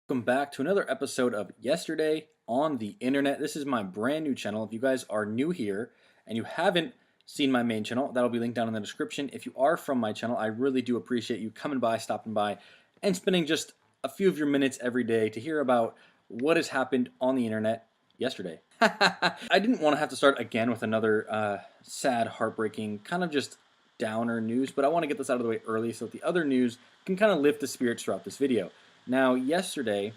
Welcome back to another episode of Yesterday on the Internet. This is my brand new channel. If you guys are new here and you haven't seen my main channel, that'll be linked down in the description. If you are from my channel, I really do appreciate you coming by, stopping by, and spending just a few of your minutes every day to hear about what has happened on the Internet yesterday. I didn't want to have to start again with another sad, heartbreaking, kind of just downer news, but I want to get this out of the way early so that the other news can kind of lift the spirits throughout this video. Now, yesterday,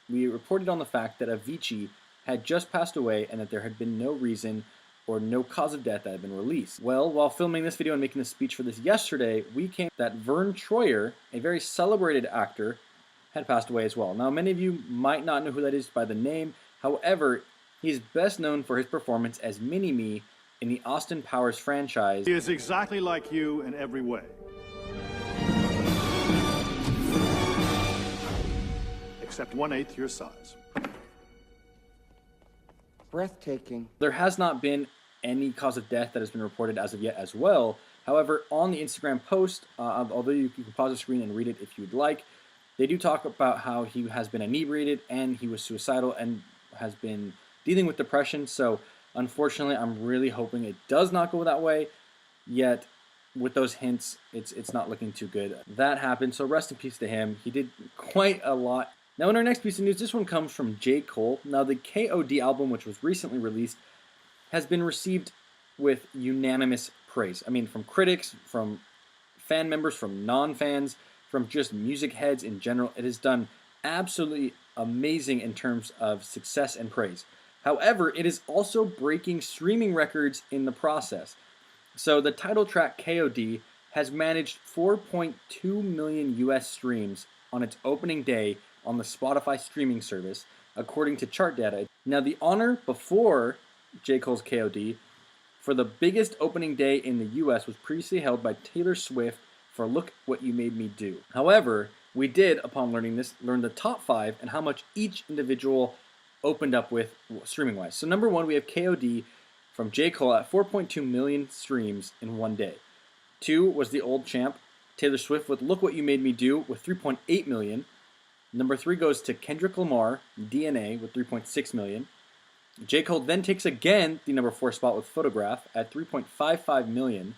we reported on the fact that Avicii had just passed away and that there had been no reason or no cause of death that had been released. Well, while filming this video and making the speech for this yesterday, we came that Vern Troyer, a very celebrated actor, had passed away as well. Now, many of you might not know who that is by the name. However, he's best known for his performance as Mini-Me in the Austin Powers franchise. He is exactly like you in every way. Except 1/8 your size. Breathtaking. There has not been any cause of death that has been reported as of yet as well. However, on the Instagram post, although you can pause the screen and read it if you would like, they do talk about how he has been inebriated and he was suicidal and has been dealing with depression. So unfortunately, I'm really hoping it does not go that way. Yet, with those hints, it's not looking too good. That happened, so rest in peace to him. He did quite a lot. Now, in our next piece of news, this one comes from J. Cole. Now, the KOD album, which was recently released, has been received with unanimous praise. I mean, from critics, from fan members, from non-fans, from just music heads in general. It has done absolutely amazing in terms of success and praise. However, it is also breaking streaming records in the process. So the title track KOD has managed 4.2 million US streams on its opening day on the Spotify streaming service, according to chart data. Now, the honor before J. Cole's KOD for the biggest opening day in the US was previously held by Taylor Swift for Look What You Made Me Do. However, we did, upon learning this, learn the top 5 and how much each individual opened up with streaming-wise. So number 1, we have KOD from J. Cole at 4.2 million streams in one day. 2 was the old champ, Taylor Swift with Look What You Made Me Do with 3.8 million. Number 3 goes to Kendrick Lamar, DNA, with 3.6 million. J. Cole then takes again the number 4 spot with Photograph at 3.55 million.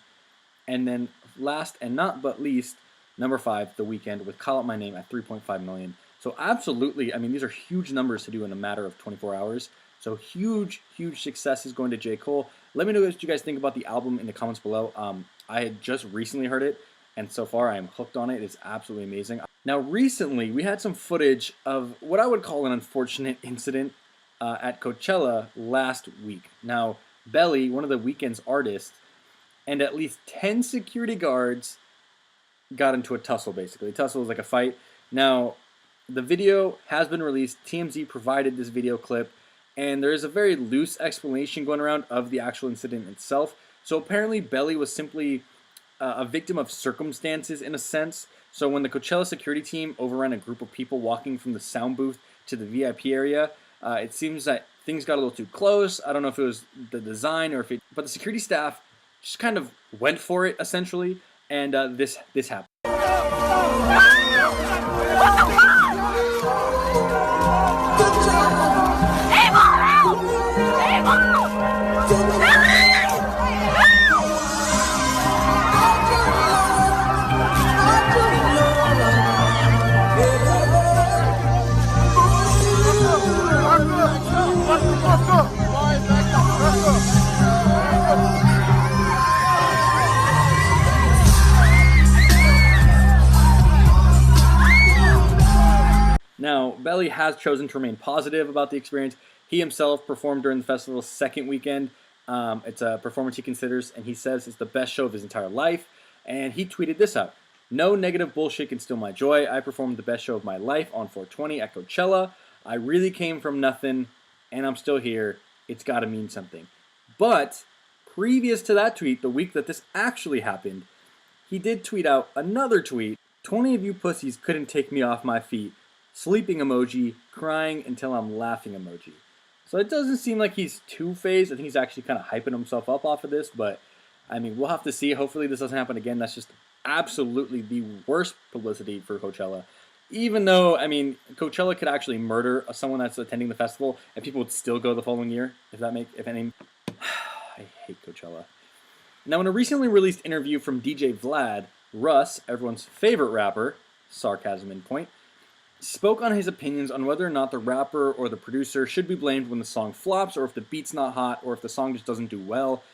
And then last and not but least, number 5, The Weeknd with Call Out My Name at 3.5 million. So absolutely, I mean, these are huge numbers to do in a matter of 24 hours. So huge, huge success is going to J. Cole. Let me know what you guys think about the album in the comments below. I had just recently heard it, and so far I am hooked on it. It's absolutely amazing. Now, recently, we had some footage of what I would call an unfortunate incident at Coachella last week. Now, Belly, one of the Weeknd's artists, and at least 10 security guards got into a tussle, basically. A tussle is like a fight. Now, the video has been released. TMZ provided this video clip, and there is a very loose explanation going around of the actual incident itself. So apparently, Belly was simply a victim of circumstances in a sense. So when the Coachella security team overran a group of people walking from the sound booth to the VIP area, it seems that things got a little too close. I don't know if it was the design or if it, but the security staff just kind of went for it essentially, and this happened. Now, Belly has chosen to remain positive about the experience. He himself performed during the festival's second weekend. It's a performance he considers, and he says it's the best show of his entire life. And he tweeted this out: "No negative bullshit can steal my joy. I performed the best show of my life on 420 at Coachella. I really came from nothing, and I'm still here. It's got to mean something." But previous to that tweet, the week that this actually happened, he did tweet out another tweet: "20 of you pussies couldn't take me off my feet. Sleeping emoji, crying until I'm laughing emoji." So it doesn't seem like he's two-faced. I think he's actually kind of hyping himself up off of this, but I mean, we'll have to see. Hopefully this doesn't happen again. That's just absolutely the worst publicity for Coachella. Even though, I mean, Coachella could actually murder someone that's attending the festival, and people would still go the following year. If any, I hate Coachella. Now, in a recently released interview from DJ Vlad, Russ, everyone's favorite rapper, sarcasm in point, spoke on his opinions on whether or not the rapper or the producer should be blamed when the song flops, or if the beat's not hot, or if the song just doesn't do well.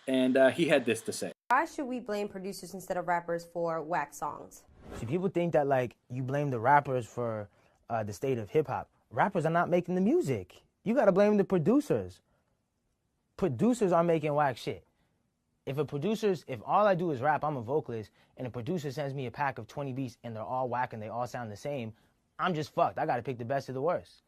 And he had this to say. Why should we blame producers instead of rappers for whack songs? See, people think that, like, you blame the rappers for the state of hip-hop. Rappers are not making the music. You got to blame the producers. Producers are making whack shit. If all I do is rap, I'm a vocalist, and a producer sends me a pack of 20 beats and they're all whack and they all sound the same, I'm just fucked. I got to pick the best of the worst.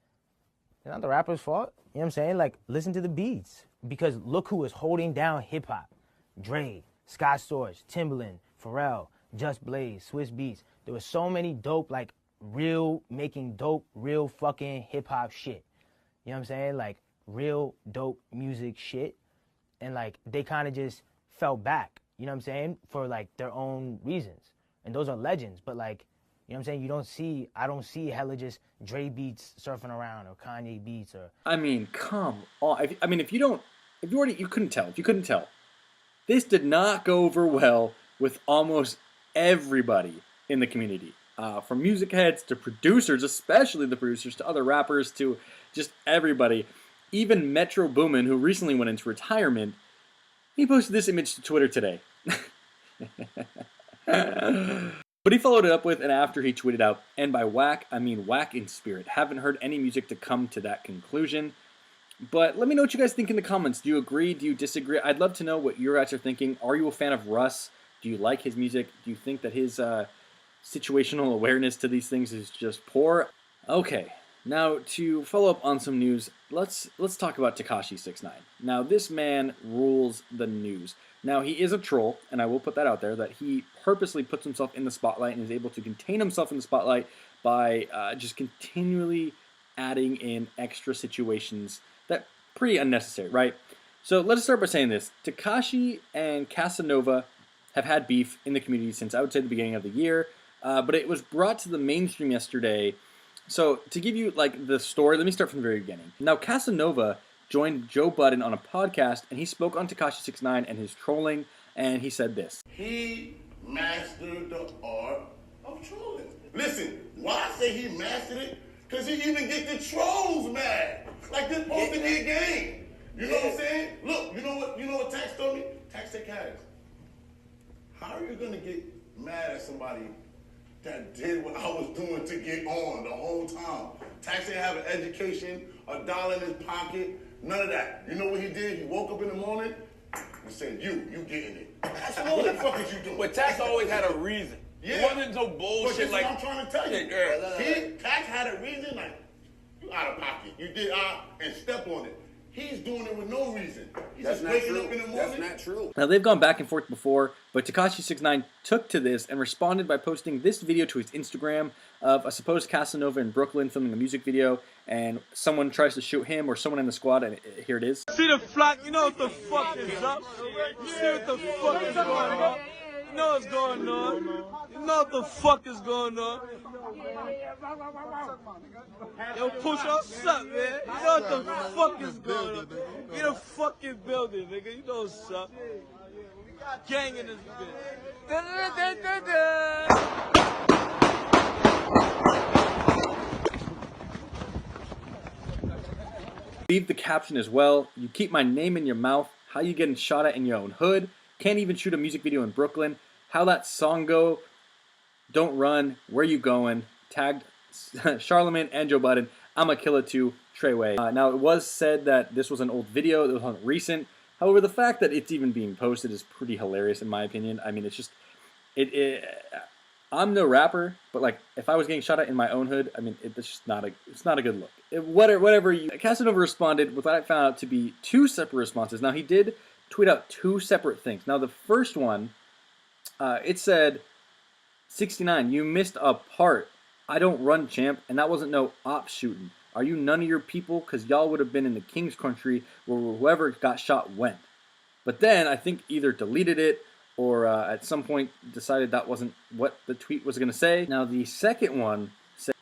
It's not the rapper's fault. You know what I'm saying? Like, listen to the beats. Because look who is holding down hip-hop. Dre, Scott Storch, Timbaland, Pharrell, Just Blaze, Swiss Beats. There were so many dope, like, real fucking hip-hop shit. You know what I'm saying? Like, real dope music shit. And, like, they kind of just fell back, you know what I'm saying, for, like, their own reasons. And those are legends. But, like, you know what I'm saying? I don't see hella just Dre beats surfing around or Kanye beats or... I mean, come on. If you couldn't tell. This did not go over well with almost everybody in the community. From music heads to producers, especially the producers, to other rappers, to just everybody. Even Metro Boomin, who recently went into retirement, he posted this image to Twitter today. But he followed it up with, and after he tweeted out, and by whack, I mean whack in spirit. Haven't heard any music to come to that conclusion. But let me know what you guys think in the comments. Do you agree? Do you disagree? I'd love to know what you guys are thinking. Are you a fan of Russ? Do you like his music? Do you think that his situational awareness to these things is just poor? Okay, now to follow up on some news, let's talk about Tekashi 6ix9ine. Now, this man rules the news. Now, he is a troll, and I will put that out there, that he purposely puts himself in the spotlight and is able to contain himself in the spotlight by just continually adding in extra situations that pretty unnecessary, right? So let's start by saying this. Tekashi and Casanova have had beef in the community since, I would say, the beginning of the year, but it was brought to the mainstream yesterday. So to give you, like, the story, let me start from the very beginning. Now, Casanova joined Joe Budden on a podcast, and he spoke on Tekashi 6ix9ine and his trolling, and he said this. He mastered the art of trolling. Listen, why I say he mastered it? Because he even get the trolls mad. Like this supposed to be a game. You know what I'm saying? Look, you know what Tax told me? Tax said, Cass, how are you gonna get mad at somebody that did what I was doing to get on the whole time? Tax didn't have an education, $1 in his pocket, none of that. You know what he did? He woke up in the morning and said, you getting it. What the fuck is you doing? But Tax always had a reason. Yeah. It wasn't no bullshit but like... I'm trying to tell you. Tax had a reason, like, you out of pocket. You did and step on it. He's doing it with no reason. He's just waking up in the morning. That's not true. Now, they've gone back and forth before, but Tekashi 6ix9ine took to this and responded by posting this video to his Instagram of a supposed Casanova in Brooklyn filming a music video, and someone tries to shoot him or someone in the squad, and here it is. See the flock, you know what the fuck is up. You see what the fuck is going on. You know what's going on. You know what the fuck is going on. Yo, push what's up, man. You know what the fuck is going on. We the fucking building, nigga. You know what's up. Gang in this bitch. Leave the caption as well. You keep my name in your mouth. How you getting shot at in your own hood? Can't even shoot a music video in Brooklyn. How that song go? Don't run. Where you going? Tagged Charlemagne and Joe Budden. I'ma kill it too. Treyway. Now, it was said that this was an old video. It wasn't recent. However, the fact that it's even being posted is pretty hilarious in my opinion. I mean, it's just... I'm no rapper, but, like, if I was getting shot at in my own hood, I mean, it's just not a good look. Whatever you... Casanova responded with what I found out to be two separate responses. Now, he did tweet out two separate things. Now, the first one, it said, 69, you missed a part. I don't run, champ, and that wasn't no op shooting. Are you none of your people? Because y'all would have been in the king's country where whoever got shot went. But then, I think either deleted it or at some point decided that wasn't what the tweet was going to say. Now, the second one said,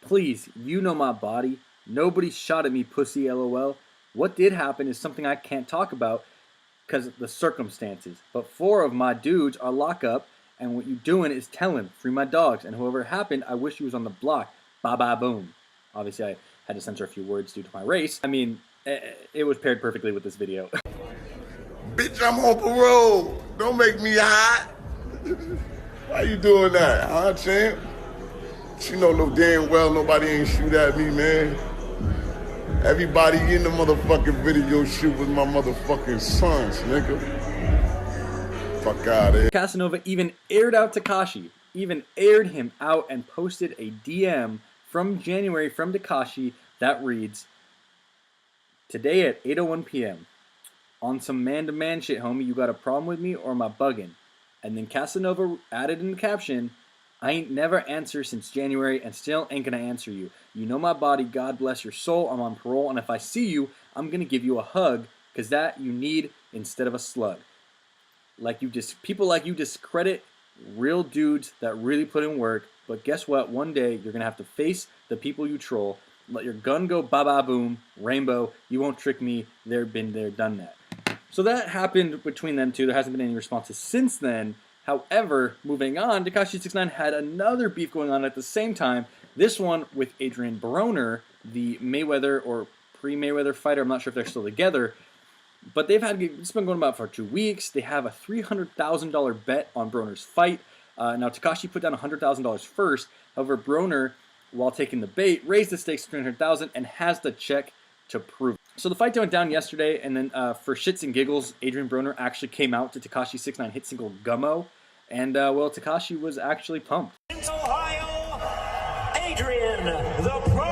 Please, you know my body. Nobody shot at me, pussy, lol. What did happen is something I can't talk about because of the circumstances. But 4 of my dudes are locked up, and what you doing is telling. Free my dogs. And whoever it happened, I wish he was on the block. Bye-bye, boom. Obviously, I had to censor a few words due to my race. I mean, it was paired perfectly with this video. Bitch, I'm on parole. Don't make me hot. Why you doing that, huh, champ? You know no damn well nobody ain't shoot at me, man. Everybody in the motherfucking video shoot with my motherfucking sons, nigga. Fuck out of here. Casanova even aired out Tekashi. Even aired him out and posted a DM from January from Tekashi that reads, "Today at 8:01 p.m. On some man-to-man shit, homie, you got a problem with me or am I bugging?" And then Casanova added in the caption, "I ain't never answered since January and still ain't gonna answer you. You know my body, God bless your soul, I'm on parole, and if I see you, I'm gonna give you a hug, cause that you need instead of a slug." People like you discredit real dudes that really put in work, but guess what? One day you're gonna have to face the people you troll. Let your gun go ba-ba boom, rainbow, you won't trick me, been there, done that. So that happened between them two. There hasn't been any responses since then. However, moving on, Tekashi 69 had another beef going on at the same time. This one with Adrian Broner, the Mayweather or pre-Mayweather fighter. I'm not sure if they're still together. But it's been going about for 2 weeks. They have a $300,000 bet on Broner's fight. Now, Tekashi put down $100,000 first. However, Broner, while taking the bait, raised the stakes to $300,000 and has the check to prove it. So the fight went down yesterday, and then for shits and giggles, Adrian Broner actually came out to Tekashi 69 hit single Gummo, and well, Tekashi was actually pumped. Ohio, Adrian, the pro.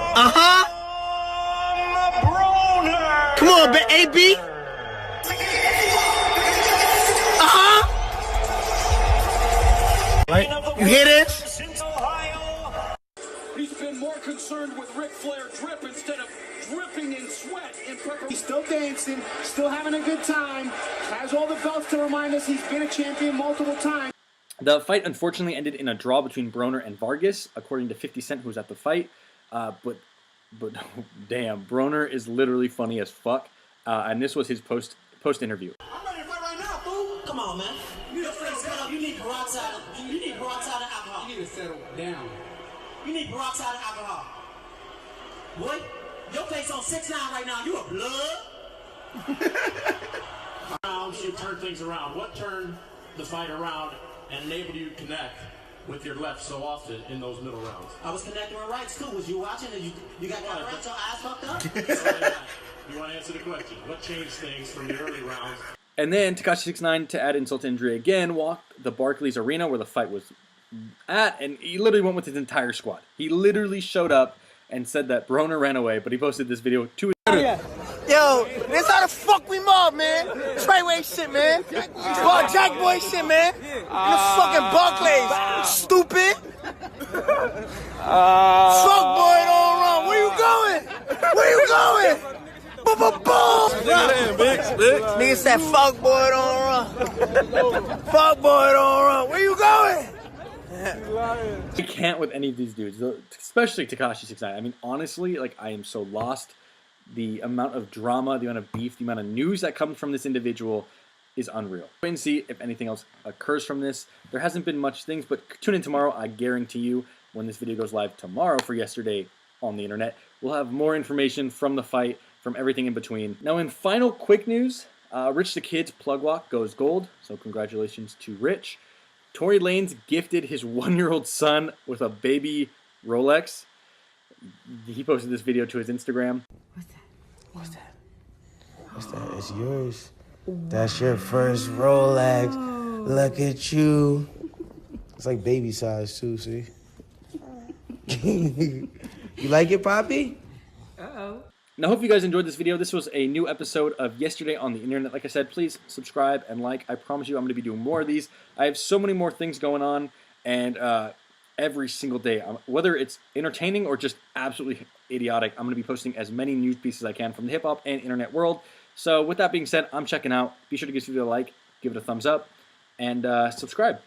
Broner. Come on, AB. Right? You hear this? He's been more concerned with Ric Flair drip instead of dripping in sweat in preparation. He's still dancing, still having a good time, has all the belts to remind us he's been a champion multiple times. The fight unfortunately ended in a draw between Broner and Vargas, according to 50 Cent, who was at the fight. But damn, Broner is literally funny as fuck. And this was his post interview. I'm ready to fight right now, fool. Come on, man. You need peroxide. You need peroxide and alcohol. You need to settle down. You need peroxide and alcohol. Boy, your face on 6'9" right now. You a blood. Rounds should turn things around. What turned the fight around and enabled you to connect with your left so often in those middle rounds? I was connecting with rights too. Was you watching? And you got your eyes fucked up? You want to answer the question? What changed things from the early rounds? And then Tekashi 69, to add insult to injury again, walked the Barclays Arena where the fight was at, and he literally went with his entire squad. He literally showed up and said that Broner ran away, but he posted this video to his... Yo, this how the fuck we mob, man. Trayway shit, man. Jack Boy shit, man. In the fucking Barclays. Stupid. Fuck boy don't run. Where you going? Where you going? Boom. Nigga said fuck boy don't run. Fuck boy don't run. Where you going? I can't with any of these dudes, especially Tekashi 69. I mean, honestly, like, I am so lost. The amount of drama, the amount of beef, the amount of news that comes from this individual is unreal. Wait and see if anything else occurs from this. There hasn't been much things, but tune in tomorrow. I guarantee you, when this video goes live tomorrow for yesterday on the internet, we'll have more information from the fight, from everything in between. Now, in final quick news, Rich the Kid's plug walk goes gold, so congratulations to Rich. Tory Lanez gifted his 1-year-old son with a baby Rolex. He posted this video to his Instagram. What's that? It's yours. That's your first Rolex. Look at you. It's like baby size too, see? You like it, Poppy? Uh-oh. Now, I hope you guys enjoyed this video. This was a new episode of Yesterday on the Internet. Like I said, please subscribe and like. I promise you I'm going to be doing more of these. I have so many more things going on, and every single day, whether it's entertaining or just absolutely idiotic, I'm going to be posting as many news pieces as I can from the hip-hop and internet world. So with that being said, I'm checking out. Be sure to give this video a like, give it a thumbs up, and subscribe.